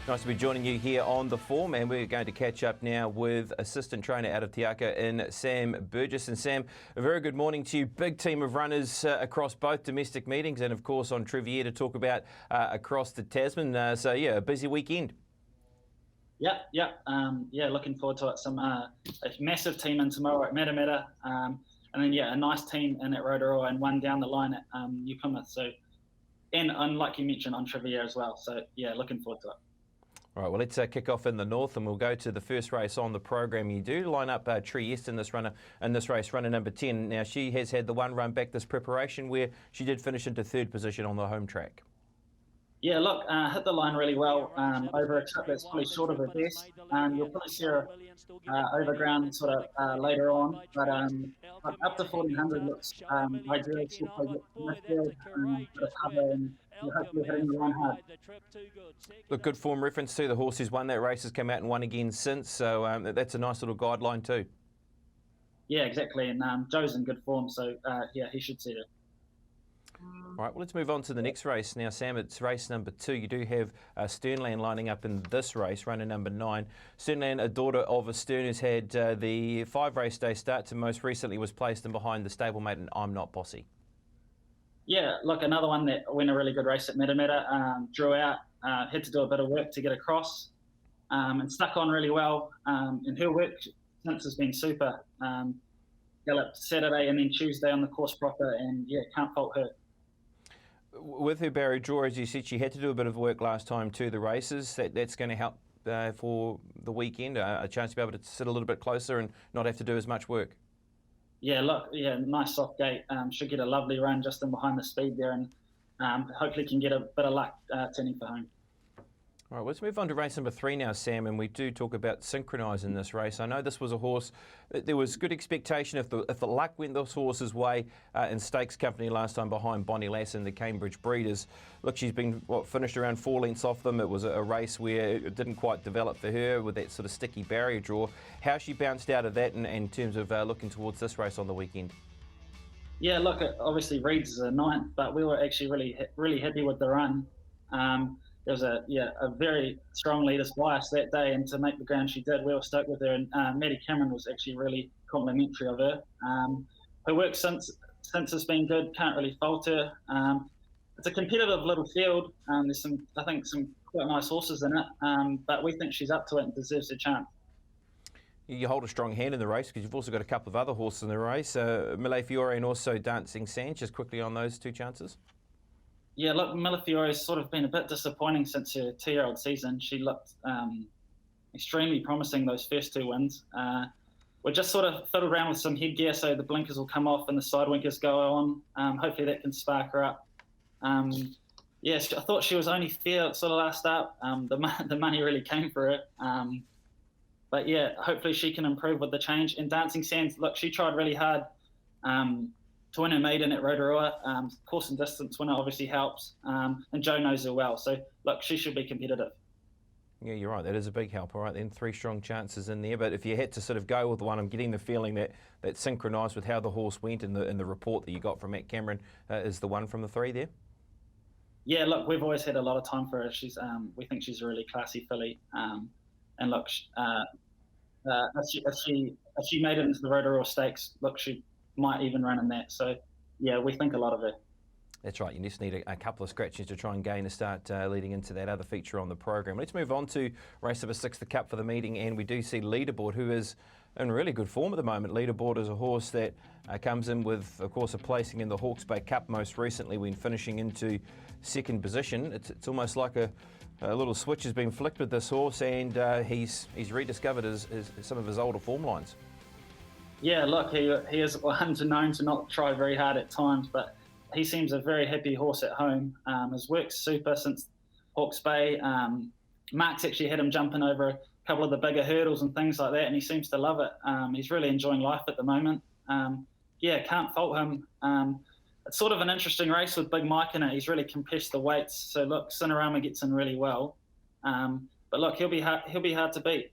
Nice to be joining you here on The Form, and we're going to catch up now with assistant trainer out of Te Aka in Sam Burgess. And Sam, a very good morning to you. Big team of runners across both domestic meetings and of course on Trivier to talk about across the Tasman. So yeah, a busy weekend. Yeah, looking forward to it. A massive team in tomorrow at Matamata, and then a nice team in at Rotorua and one down the line at New Plymouth. So, and like you mentioned on Trivier as well. So yeah, looking forward to it. All right, well, let's kick off in the north, and we'll go to the first race on the program. You do line up Trieste in this race, runner number 10. Now, she has had the one run back this preparation where she did finish into third position on the home track. Yeah, look, hit the line really well over a trip that's probably short of her best. You'll probably see her over ground sort of later on, but up to 1400 looks ideal. She'll probably get midfield, bit of cover, and hopefully hitting the line hard. Look, good form reference to the horse who's won that race has come out and won again since, so that's a nice little guideline too. Yeah, exactly, and Joe's in good form, so yeah, he should see it. All right, well, let's move on to the next race. Now, Sam, it's race number 2. You do have Sternland lining up in this race, runner number 9. Sternland, a daughter of a Stern, has had the 5-race day start to most recently was placed in behind the stablemate and I'm Not Bossy. Yeah, look, another one that went a really good race at Matamata, drew out, had to do a bit of work to get across, and stuck on really well. And her work since has been super. Galloped Saturday and then Tuesday on the course proper, and yeah, can't fault her. With her barrier draw, as you said, she had to do a bit of work last time to the races. That's going to help for the weekend, a chance to be able to sit a little bit closer and not have to do as much work. Yeah, look, nice soft gate. Should get a lovely run just in behind the speed there, and hopefully can get a bit of luck turning for home. All right, let's move on to race number 3 now, Sam, and we do talk about Synchronise in this race. I know this was a horse, there was good expectation if the luck went this horse's way in stakes company last time behind Bonnie Lass and the Cambridge Breeders. Look, she's been finished around 4 lengths off them. It was a race where it didn't quite develop for her with that sort of sticky barrier draw. How she bounced out of that in terms of looking towards this race on the weekend? Yeah, look, obviously Reeds is a 9th, but we were actually really happy with the run. There was a very strong leader's bias that day, and to make the ground she did, we were stoked with her. And Maddie Cameron was actually really complimentary of her. Her work since has been good. Can't really fault her. It's a competitive little field. There's I think some quite nice horses in it, but we think she's up to it and deserves a chance. You hold a strong hand in the race because you've also got a couple of other horses in the race, Mille Fiore and also Dancing Sand. Just quickly on those 2 chances. Yeah, look, Mille Fiore's sort of been a bit disappointing since her 2-year-old season. She looked extremely promising those first 2 wins. We're just sort of fiddled around with some headgear so the blinkers will come off and the side winkers go on. Hopefully that can spark her up. I thought she was only fair sort of last up. The money really came for her. But yeah, hopefully she can improve with the change. And Dancing Sands, look, she tried really hard to win her maiden at Rotorua. Course and distance winner obviously helps, and Joe knows her well. So, look, she should be competitive. Yeah, you're right. That is a big help. All right, then 3 strong chances in there. But if you had to sort of go with one, I'm getting the feeling that synchronised with how the horse went in the report that you got from Matt Cameron is the one from the 3 there. Yeah, look, we've always had a lot of time for her. We think she's a really classy filly. And look, if she made it into the Rotorua Stakes, look, she might even run in that. So, yeah, we think a lot of her. That's right. You just need a couple of scratches to try and gain a start leading into that other feature on the program. Let's move on to race number 6, the Cup for the meeting, and we do see Leaderboard, who is in really good form at the moment. Leaderboard is a horse that comes in with, of course, a placing in the Hawke's Bay Cup most recently when finishing into 2nd position. It's almost like a little switch has been flicked with this horse, and he's rediscovered some of his older form lines. Yeah, look, he is known to not try very hard at times, but he seems a very happy horse at home. His work's super since Hawke's Bay. Mark's actually had him jumping over a couple of the bigger hurdles and things like that, and he seems to love it. He's really enjoying life at the moment. Can't fault him. It's sort of an interesting race with Big Mike in it. He's really compressed the weights. So look, Cinerama gets in really well. But look, he'll be hard to beat.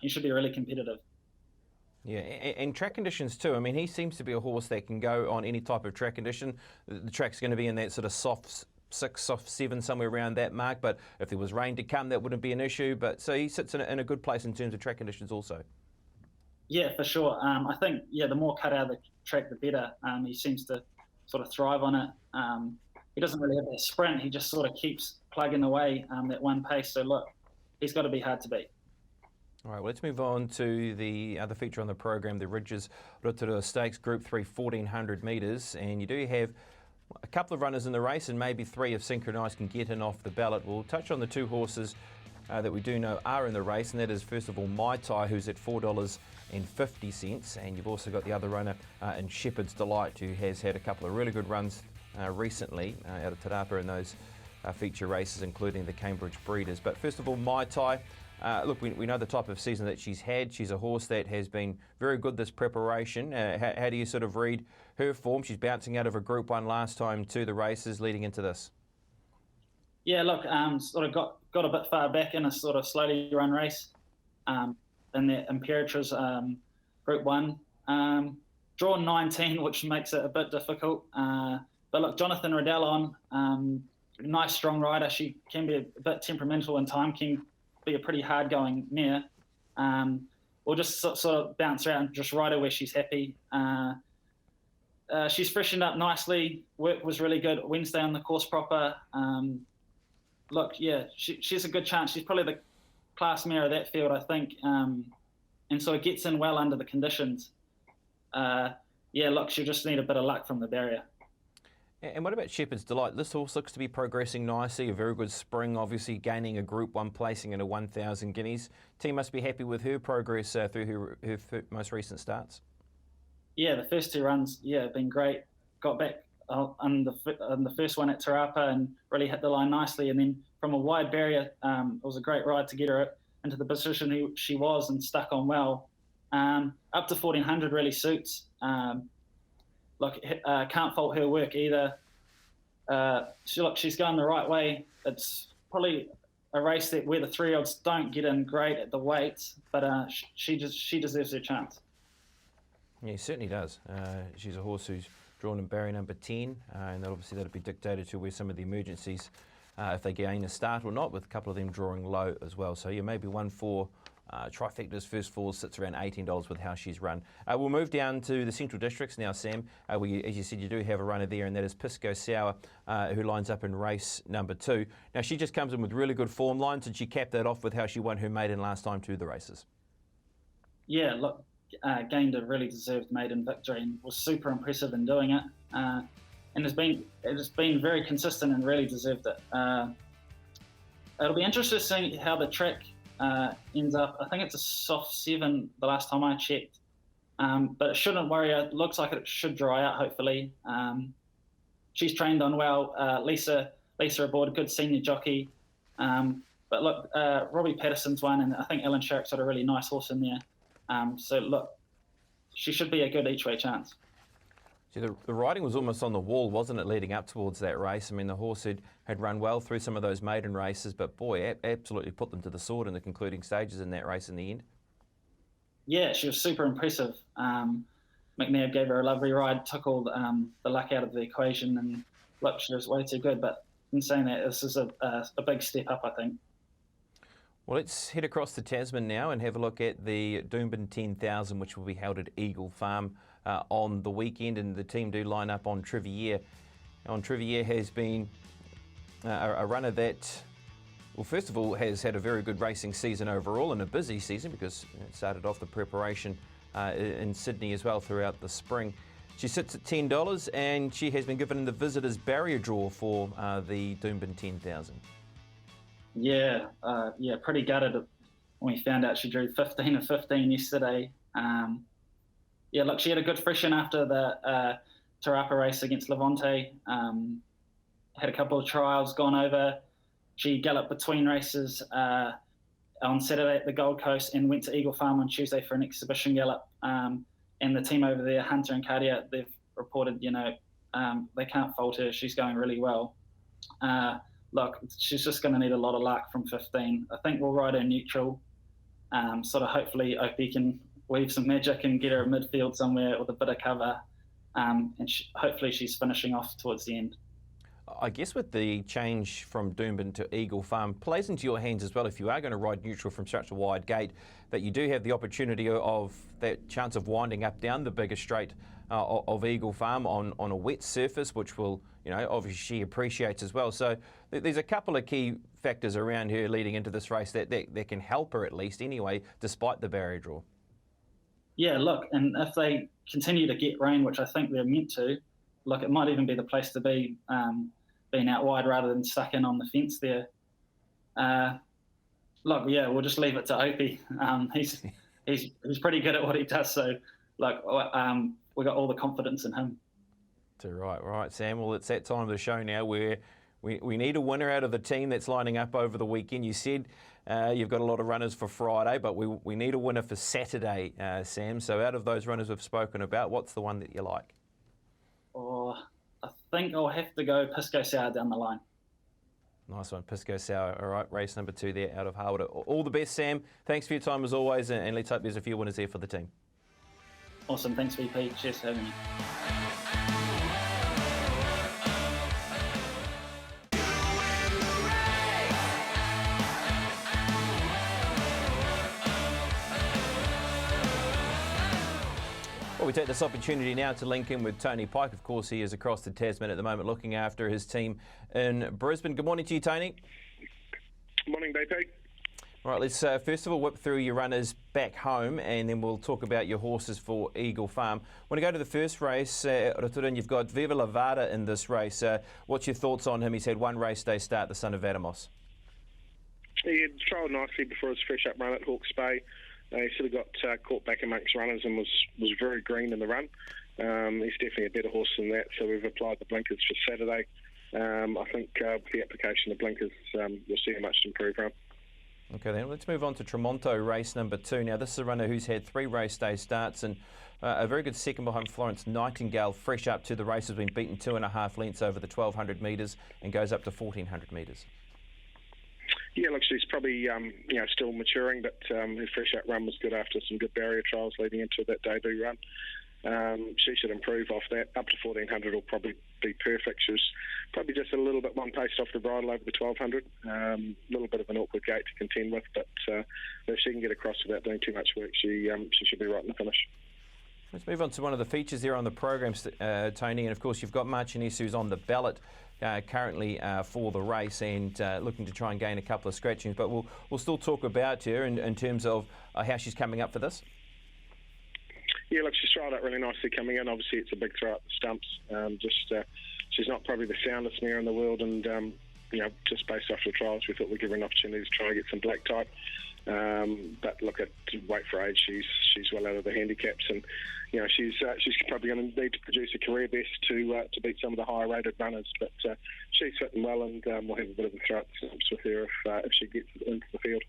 He should be really competitive. Yeah, and track conditions too. I mean, he seems to be a horse that can go on any type of track condition. The track's going to be in that sort of soft 6, soft 7, somewhere around that mark. But if there was rain to come, that wouldn't be an issue. But so he sits in a good place in terms of track conditions also. Yeah, for sure. I think, the more cut out of the track, the better. He seems to sort of thrive on it. He doesn't really have that sprint. He just sort of keeps plugging away at one pace. So, look, he's got to be hard to beat. All right, well, let's move on to the other feature on the program, the Ridges Rotorua Stakes Group 3 1400 metres. And you do have a couple of runners in the race, and maybe 3 if Synchronised can get in off the ballot. We'll touch on the 2 horses that we do know are in the race, and that is, first of all, Mai Tai, who's at $4.50. And you've also got the other runner in Shepherd's Delight, who has had a couple of really good runs recently out of Te Rapa in those feature races, including the Cambridge Breeders. But first of all, Mai Tai. Look, we know the type of season that she's had. She's a horse that has been very good this preparation. How do you sort of read her form? She's bouncing out of a Group 1 last time to the races leading into this. Yeah, look, sort of got a bit far back in a sort of slowly run race in the Imperatriz Group 1. Drawn 19, which makes it a bit difficult. But look, Jonathan Riddell on, nice strong rider. She can be a bit temperamental in time, can be a pretty hard-going mare. We'll just sort of bounce around and just ride her where she's happy. She's freshened up nicely. Work was really good Wednesday on the course proper. Look, yeah, she's a good chance. She's probably the class mare of that field, I think, and sort of gets in well under the conditions. Look, she'll just need a bit of luck from the barrier. And what about Shepherd's Delight? This horse looks to be progressing nicely, a very good spring, obviously gaining a Group 1 placing in a 1,000 guineas. Team must be happy with her progress through her most recent starts. Yeah, the first 2 runs, have been great. Got back on the first one at Te Rapa and really hit the line nicely. And then from a wide barrier, it was a great ride to get her into the position she was and stuck on well. Up to 1400 really suits. Can't fault her work either. She's going the right way. It's probably a race where the 3-year-olds don't get in great at the weights, but she deserves her chance. Yeah, he certainly does. She's a horse who's drawn in barrier number 10, and obviously that'll be dictated to where some of the emergencies, if they gain a start or not, with a couple of them drawing low as well. So maybe 1-4. Trifecta's first fall sits around $18 with how she's run. We'll move down to the Central Districts now, Sam. As you said, you do have a runner there, and that is Pisco Sour, who lines up in race number 2. Now, she just comes in with really good form lines, and she capped that off with how she won her maiden last time to the races. Yeah, look, gained a really deserved maiden victory and was super impressive in doing it. And it's been very consistent and really deserved it. It'll be interesting to see how the track ends up. I think it's a soft 7 the last time I checked, but it shouldn't worry her. It looks like it should dry out hopefully. She's trained on well. Lisa aboard, a good senior jockey. But look, Robbie Patterson's won, and I think Ellen Sharrock's got a really nice horse in there. So look, she should be a good each way chance. See, the riding was almost on the wall, wasn't it, leading up towards that race? I mean, the horse had run well through some of those maiden races, but boy, absolutely put them to the sword in the concluding stages in that race in the end. Yeah, she was super impressive. McNabb gave her a lovely ride, took all the luck out of the equation, and look, she was way too good. But in saying that, this is a big step up, I think. Well, let's head across to Tasman now and have a look at the Doomben 10,000, which will be held at Eagle Farm on the weekend, and the team do line up on Trivier. Trivier has been a runner that, well, first of all, has had a very good racing season overall and a busy season because it started off the preparation in Sydney as well throughout the spring. She sits at $10 and she has been given in the visitors barrier draw for the Doomben 10,000. Yeah, pretty gutted when we found out she drew 15 of 15 yesterday. Look, she had a good freshen after the Te Rapa race against Levante. Had a couple of trials gone over. She galloped between races on Saturday at the Gold Coast and went to Eagle Farm on Tuesday for an exhibition gallop. And the team over there, Hunter and Cardia, they've reported, they can't fault her. She's going really well. Look, she's just going to need a lot of luck from 15. I think we'll ride her neutral. Sort of hopefully Opie can weave some magic and get her a midfield somewhere with a bit of cover. And hopefully she's finishing off towards the end. I guess with the change from Doomben to Eagle Farm, plays into your hands as well if you are going to ride neutral from such a wide gate, that you do have the opportunity of that chance of winding up down the bigger straight of Eagle Farm on a wet surface, which will, obviously she appreciates as well. So there's a couple of key factors around her leading into this race that can help her at least anyway, despite the barrier draw. Yeah, look, and if they continue to get rain, which I think they're meant to, look, it might even be the place to be, being out wide rather than stuck in on the fence there. Look, yeah, we'll just leave it to Opie. He's pretty good at what he does, so look, we got all the confidence in him. Right, Sam. Well, it's that time of the show now where we need a winner out of the team that's lining up over the weekend. You said you've got a lot of runners for Friday, but we need a winner for Saturday, Sam. So out of those runners we've spoken about, what's the one that you like? Oh, I think I'll have to go Pisco Sour down the line. Nice one, Pisco Sour. All right, race number 2 there out of Harwood. All the best, Sam. Thanks for your time as always, and let's hope there's a few winners there for the team. Awesome, thanks VP. Cheers for having me. Well, we take this opportunity now to link in with Tony Pike. Of course, he is across the Tasman at the moment looking after his team in Brisbane. Good morning to you, Tony. Good morning, BP. All right, let's first of all whip through your runners back home and then we'll talk about your horses for Eagle Farm. When we go to the first race, you've got Viva La Vada in this race. What's your thoughts on him? He's had one race day start, the son of Vadamos. He had trialled nicely before his fresh up run at Hawke's Bay. He sort of got caught back amongst runners and was very green in the run. He's definitely a better horse than that, so we've applied the blinkers for Saturday. I think with the application of blinkers, you'll see a much improved run. Okay, then let's move on to Tremonto, race number 2. Now, this is a runner who's had 3 race day starts and a very good second behind Florence Nightingale, fresh up to the race, has been beaten 2.5 lengths over the 1,200 metres and goes up to 1,400 metres. Yeah, look, she's probably still maturing, but her fresh out run was good after some good barrier trials leading into that debut run. She should improve off that. Up to 1,400 will probably be perfect. She was probably just a little bit one pace off the bridle over the 1,200. A little bit of an awkward gate to contend with, but if she can get across without doing too much work, she should be right in the finish. Let's move on to one of the features there on the program, Tony, and of course you've got Marchioness, who's on the ballot currently for the race and looking to try and gain a couple of scratchings, but we'll still talk about her in terms of how she's coming up for this. Yeah, look, she's trialled out really nicely coming in. Obviously, it's a big throw at the stumps. She's not probably the soundest mare in the world, and just based off the trials, we thought we'd give her an opportunity to try and get some black type. But look, at weight for age, she's well out of the handicaps, and she's probably going to need to produce a career best to beat some of the higher rated runners. But she's fitting well, and we'll have a bit of a throw at the stumps with her if she gets into the field.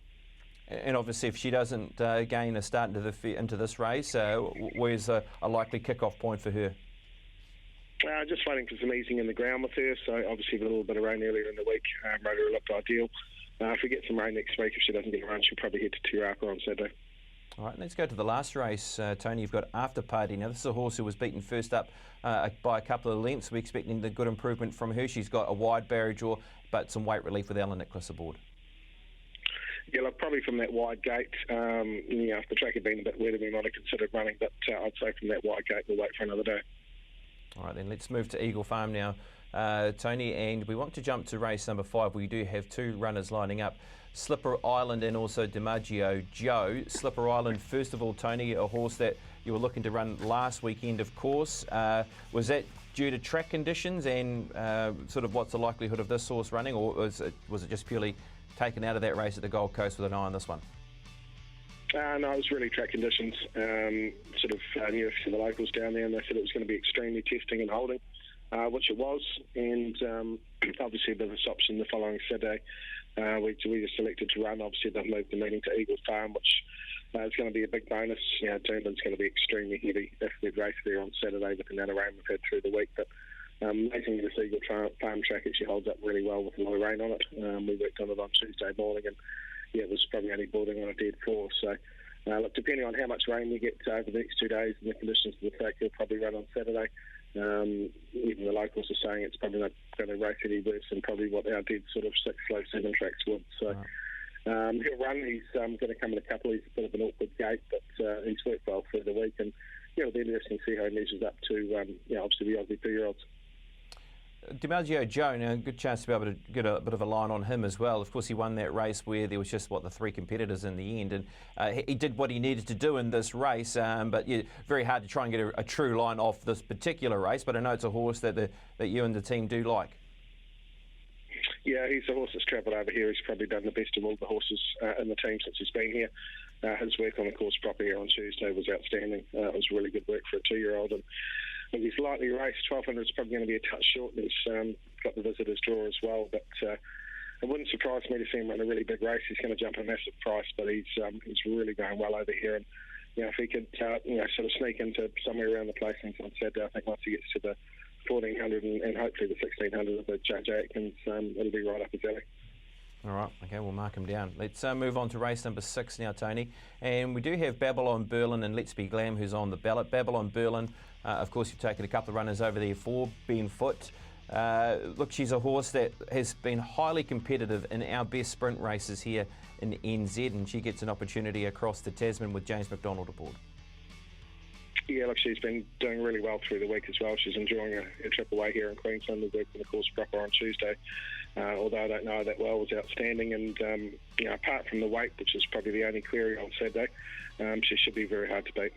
And obviously, if she doesn't gain a start into this race, where's a likely kick-off point for her? Just waiting for some easing in the ground with her. So obviously, with a little bit of rain earlier in the week, Rotor looked ideal. If we get some rain next week, if she doesn't get a run, she'll probably head to Tiraka on Saturday. All right, let's go to the last race, Tony. You've got After Party. Now, this is a horse who was beaten first up by a couple of lengths. We're expecting the good improvement from her. She's got a wide barrier draw, but some weight relief with Alan Nicholas aboard. Yeah, look, probably from that wide gate, if the track had been a bit wetter, we might have considered running, but I'd say from that wide gate, we'll wait for another day. All right, then let's move to Eagle Farm now, Tony, and we want to jump to race number 5. We do have 2 runners lining up, Slipper Island and also DiMaggio Joe. Slipper Island, first of all, Tony, a horse that you were looking to run last weekend, of course. Was that due to track conditions and sort of what's the likelihood of this horse running, or was it just purely taken out of that race at the Gold Coast with an eye on this one? No, it was really track conditions. I knew a few of the locals down there, and they said it was going to be extremely testing and holding, which it was. And obviously, a bit of a option the following Saturday. We just selected to run. Obviously, they've moved the meeting to Eagle Farm, which is going to be a big bonus. Doomben's going to be extremely heavy if we race there on Saturday with the amount of rain we've had through the week. But amazing this Eagle Farm track actually holds up really well with a lot of rain on it. We worked on it on Tuesday morning, and it was probably only boarding on a dead floor. So, look, depending on how much rain we get over the next 2 days and the conditions of the track, he'll probably run on Saturday. Even the locals are saying it's probably not going to race any worse than probably what our dead sort of 6 slow 7 tracks would. So he'll run. He's going to come in a couple. He's a bit of an awkward gate, but he's worked well through the week, and it'll be interesting to see how he measures up to obviously the Aussie 2-year-olds. DiMaggio Joe, now a good chance to be able to get a bit of a line on him as well. Of course, he won that race where there was just, the 3 competitors in the end, and he did what he needed to do in this race, but very hard to try and get a true line off this particular race, but I know it's a horse that you and the team do like. Yeah, he's a horse that's travelled over here. He's probably done the best of all the horses in the team since he's been here. His work on the course proper here on Tuesday was outstanding. It was really good work for a 2-year-old, and he's lightly raced. 1200 is probably going to be a touch short, and he's got the visitors draw as well. But it wouldn't surprise me to see him run a really big race. He's going to jump a massive price, but he's really going well over here. And if he could sort of sneak into somewhere around the placings on Saturday, I think once he gets to the 1400 and hopefully the 1600 of the JJ Atkins, it'll be right up his alley. All right, okay, we'll mark him down. Let's move on to race number 6 now, Tony. And we do have Babylon Berlin and Let's Be Glam who's on the ballot. Babylon Berlin, of course, you've taken a couple of runners over there for Ben Foot. Look, she's a horse that has been highly competitive in our best sprint races here in NZ, and she gets an opportunity across the Tasman with James McDonald aboard. Yeah, look, she's been doing really well through the week as well. She's enjoying her trip away here in Queensland. The work in the course proper on Tuesday, although I don't know that well, was outstanding. And apart from the weight, which is probably the only query on Saturday, she should be very hard to beat.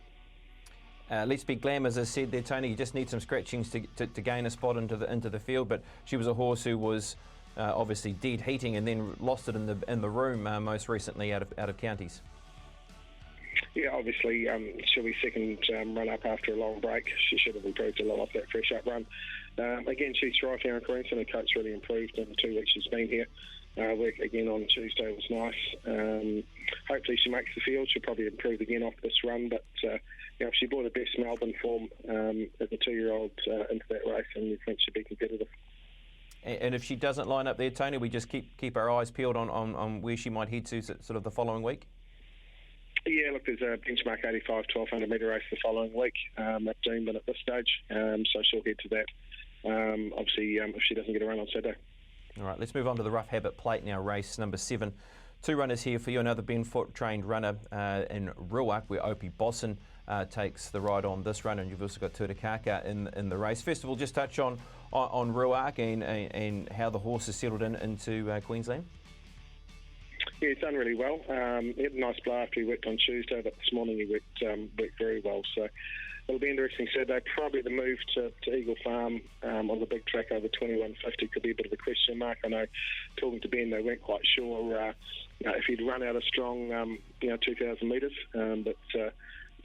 Let's Be Glam, as I said there, Tony, you just need some scratchings to gain a spot into the field, but she was a horse who was obviously dead heating and then lost it in the room most recently out of counties. Yeah, obviously she'll be second run up after a long break. She should have improved a lot off that fresh up run. Again, she's thrived here in Queensland. Her coach really improved in the 2 weeks she's been here. Work again on Tuesday was nice. Hopefully she makes the field. She'll probably improve again off this run, but if she brought her best Melbourne form as a 2-year-old into that race, and you think she'd be competitive. And if she doesn't line up there, Tony, we just keep our eyes peeled on where she might head to sort of the following week? Yeah, look, there's a benchmark 85 1200 metre race the following week at Doomben at this stage, so she'll head to that, obviously, if she doesn't get a run on Saturday. All right, let's move on to the Rough Habit Plate now, race number 7. 2 runners here for you, another Ben Foot trained runner in Ruark, where Opie Bosson takes the ride on this run, and you've also got Tutakaka in the race. First of all, just touch on Ruark and how the horse has settled into Queensland. Yeah, he's done really well. He had a nice blow after he worked on Tuesday, but this morning he worked very well. So it'll be interesting Saturday. Probably the move to Eagle Farm on the big track over 2150 could be a bit of a question mark. I know, talking to Ben, they weren't quite sure if he'd run out a strong 2,000 metres, but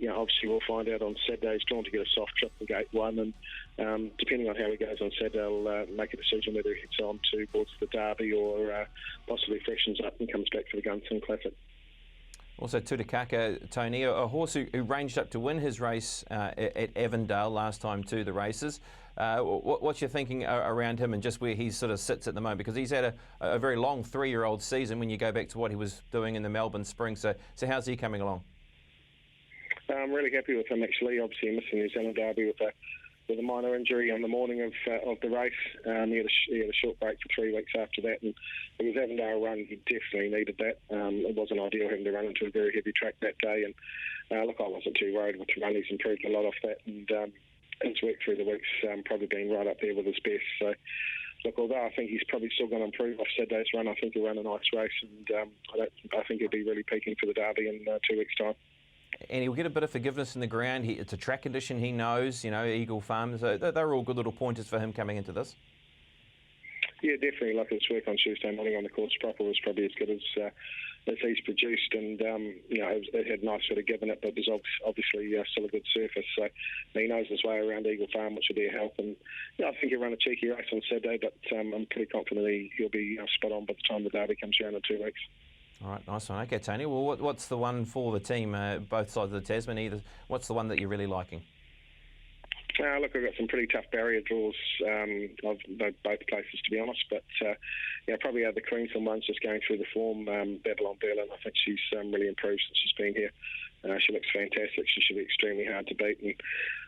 obviously we'll find out on Saturday. He's drawn to get a soft trip in Gate 1, and depending on how he goes on Saturday, they'll make a decision whether he heads on towards the Derby or possibly freshens up and comes back for the Gunston Classic. Also, Tutakaka, Tony, a horse who ranged up to win his race at Avondale last time to the races. What's your thinking around him and just where he sort of sits at the moment? Because he's had a very long 3-year-old season when you go back to what he was doing in the Melbourne Spring. So how's he coming along? I'm really happy with him, actually. Obviously, missing New Zealand Derby with a minor injury on the morning of the race. He had a short break for 3 weeks after that, and it was Avondale run. He definitely needed that. It wasn't ideal having to run into a very heavy track that day, and look, I wasn't too worried with the run. He's improved a lot off that, and his work through the week's probably been right up there with his best. So, look, although I think he's probably still going to improve off Saturday's run, I think he'll run a nice race, and I think he'll be really peaking for the Derby in 2 weeks' time. And he'll get a bit of forgiveness in the ground. It's a track condition he knows, Eagle Farm. So they're all good little pointers for him coming into this. Yeah, definitely. Like his work on Tuesday morning on the course proper was probably as good as he's produced, and it had nice sort of given it, but there's obviously still a good surface. So he knows his way around Eagle Farm, which will be a help. And I think he'll run a cheeky race on Saturday, but I'm pretty confident he'll be spot on by the time the Derby comes around in 2 weeks. All right, nice one. Okay, Tony. Well, what's the one for the team, both sides of the Tasman? What's the one that you're really liking? Look, I've got some pretty tough barrier draws of both places, to be honest. But probably the Queensland one's just going through the form. Babylon Berlin, I think she's really improved since she's been here. She looks fantastic. She should be extremely hard to beat. And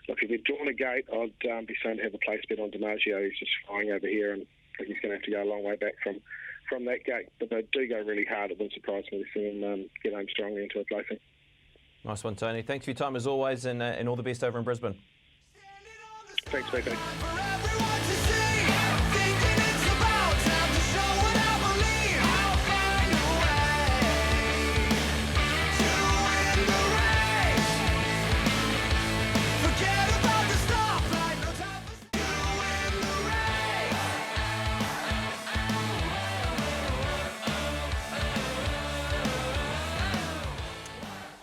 look, if you'd drawn a gate, I'd be saying to have a place bet on DiMaggio. He's just flying over here, and I think he's going to have to go a long way back from that gate. But they do go really hard. It wouldn't surprise me to see him get home strongly into a placing. Nice one, Tony. Thanks for your time as always, and all the best over in Brisbane. Thanks, BP.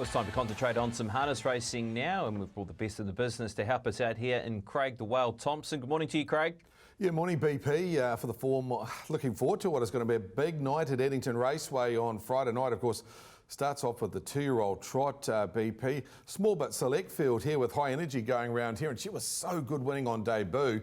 It's time to concentrate on some harness racing now, and we've brought the best in the business to help us out here in Craig the Whale Thompson. Good morning to you, Craig. Yeah, morning BP for the form. Looking forward to what is going to be a big night at Eddington Raceway on Friday night. Of course, starts off with the 2-year-old trot, BP. Small but select field here with High Energy going around here, and she was so good winning on debut.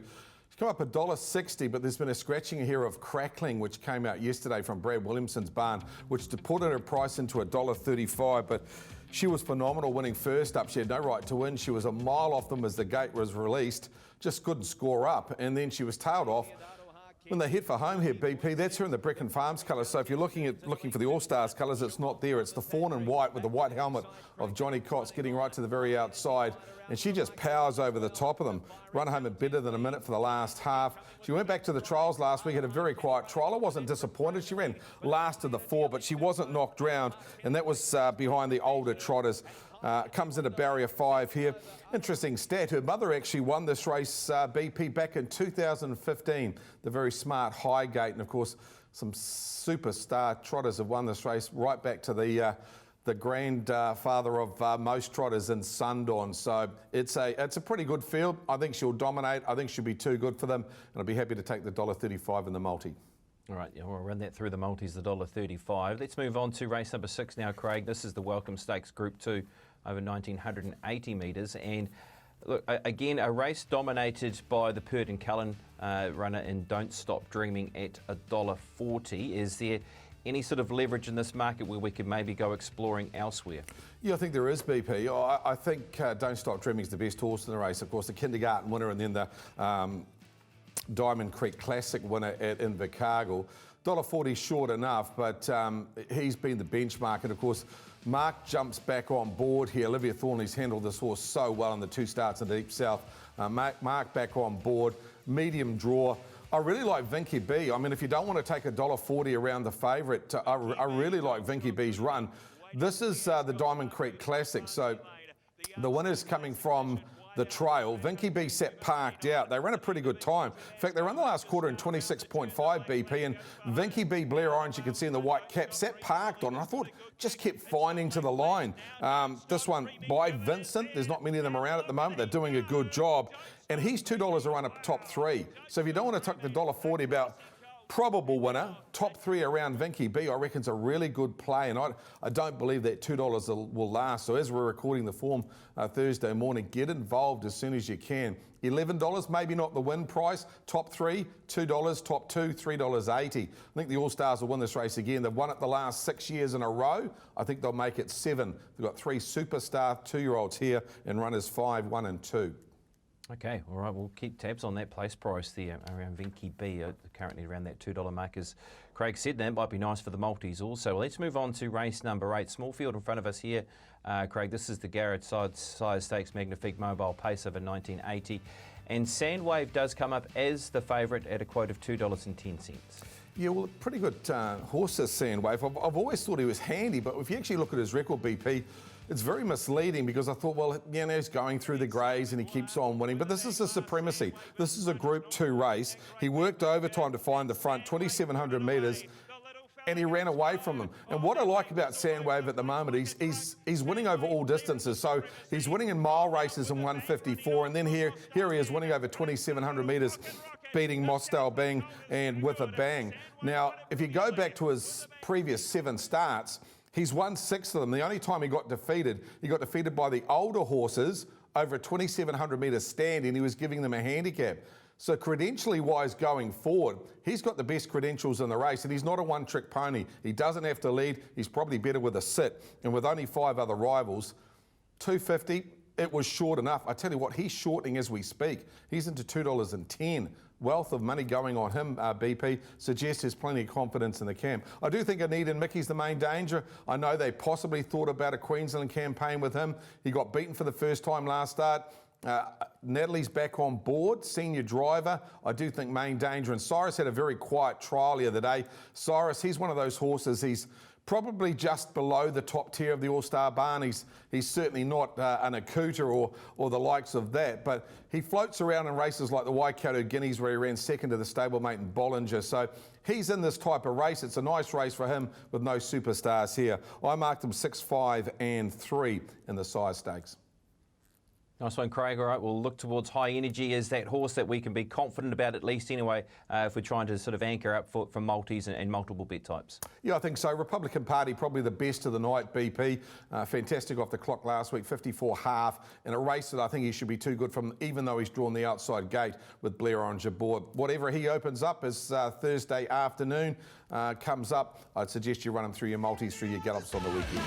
She's come up $1.60, but there's been a scratching here of Crackling, which came out yesterday from Brad Williamson's barn, which put her price into $1.35, but she was phenomenal winning first up. She had no right to win. She was a mile off them as the gate was released. Just couldn't score up. And then she was tailed off. When they hit for home here, BP, that's her in the Brecon Farms colours. So if you're looking for the All-Stars colours, it's not there. It's the fawn and white with the white helmet of Johnny Cox getting right to the very outside. And she just powers over the top of them. Run home at better than a minute for the last half. She went back to the trials last week, had a very quiet trial. I wasn't disappointed. She ran last of the 4, but she wasn't knocked round. And that was behind the older trotters. Comes into barrier 5 here. Interesting stat, her mother actually won this race, BP, back in 2015. The very smart Highgate, and of course some superstar trotters have won this race right back to the grandfather of most trotters in Sundawn. So it's a pretty good field. I think she'll dominate. I think she'll be too good for them, and I'll be happy to take the $1.35 in the multi. All right, yeah, we'll run that through the multis, the $1.35. Let's move on to race number 6 now, Craig. This is the Welcome Stakes Group 2 over 1,980 metres. And look, again, a race dominated by the Pert and Cullen runner in Don't Stop Dreaming at $1.40. Is there any sort of leverage in this market where we could maybe go exploring elsewhere? Yeah, I think there is, BP. I think Don't Stop Dreaming is the best horse in the race. Of course, the kindergarten winner and then the Diamond Creek Classic winner at Invercargill. $1.40 short enough, but he's been the benchmark. And of course, Mark jumps back on board here. Olivia Thornley's handled this horse so well in the 2 starts in the Deep South. Mark back on board, medium draw. I really like Vinky B. I mean, if you don't want to take $1.40 around the favourite, I really like Vinky B's run. This is the Diamond Creek Classic, so the winner's coming from the trail. Vinky B sat parked out. They ran a pretty good time. In fact, they ran the last quarter in 26.5 BP, and Vinky B, Blair Orange, you can see in the white cap, sat parked on, and I thought just kept finding to the line. This one by Vincent, there's not many of them around at the moment. They're doing a good job, and he's $2 a run up top 3. So if you don't want to tuck the $1.40 about probable winner, top 3 around Vinky B, I reckon is a really good play, and I don't believe that $2 will last. So as we're recording the form Thursday morning, get involved as soon as you can. $11, maybe not the win price. Top 3, $2. Top 2, $3.80. I think the All-Stars will win this race again. They've won it the last 6 years in a row. I think they'll make it 7. They've got 3 superstar 2-year-olds here and runners 5, 1 and 2. Okay, all right, we'll keep tabs on that place price there around Vinky B, currently around that $2 mark, as Craig said. That might be nice for the multis also. Well, let's move on to race number 8. Small field in front of us here, Craig. This is the Garrett Size Stakes Magnifique Mobile Pace over 1980. And Sandwave does come up as the favourite at a quote of $2.10. Yeah, well, pretty good horse, this Sandwave. I've always thought he was handy, but if you actually look at his record, BP, it's very misleading, because I thought, well, he's going through the greys and he keeps on winning. But this is a supremacy. This is a Group 2 race. He worked overtime to find the front, 2,700 metres, and he ran away from them. And what I like about Sandwave at the moment, he's winning over all distances. So he's winning in mile races in 154, and then here he is winning over 2,700 metres, beating Mosdale Bing and With a Bang. Now, if you go back to his previous 7 starts, he's won 6 of them. The only time he got defeated by the older horses over a 2,700 metre stand, and he was giving them a handicap. So credentially wise going forward, he's got the best credentials in the race, and he's not a one-trick pony. He doesn't have to lead. He's probably better with a sit, and with only 5 other rivals, 250, it was short enough. I tell you what, he's shortening as we speak. He's into $2.10. Wealth of money going on him, BP, suggests there's plenty of confidence in the camp. I do think Anita and Mickey's the main danger. I know they possibly thought about a Queensland campaign with him. He got beaten for the first time last start. Natalie's back on board, senior driver. I do think main danger. And Cyrus had a very quiet trial the other day. Cyrus, he's one of those horses, he's probably just below the top tier of the All-Star barn. He's certainly not an Akuta or the likes of that, but he floats around in races like the Waikato Guineas where he ran second to the stablemate in Bollinger. So he's in this type of race. It's a nice race for him with no superstars here. I marked him 6, 5 and 3 in the size stakes. Nice one, Craig. All right, we'll look towards High Energy as that horse that we can be confident about, at least anyway, if we're trying to sort of anchor up for multis and multiple bet types. Yeah, I think so. Republican Party, probably the best of the night, BP. Fantastic off the clock last week, 54.5, in a race that I think he should be too good from, even though he's drawn the outside gate with Blair on board. Whatever he opens up as Thursday afternoon comes up, I'd suggest you run him through your multis, through your gallops on the weekend.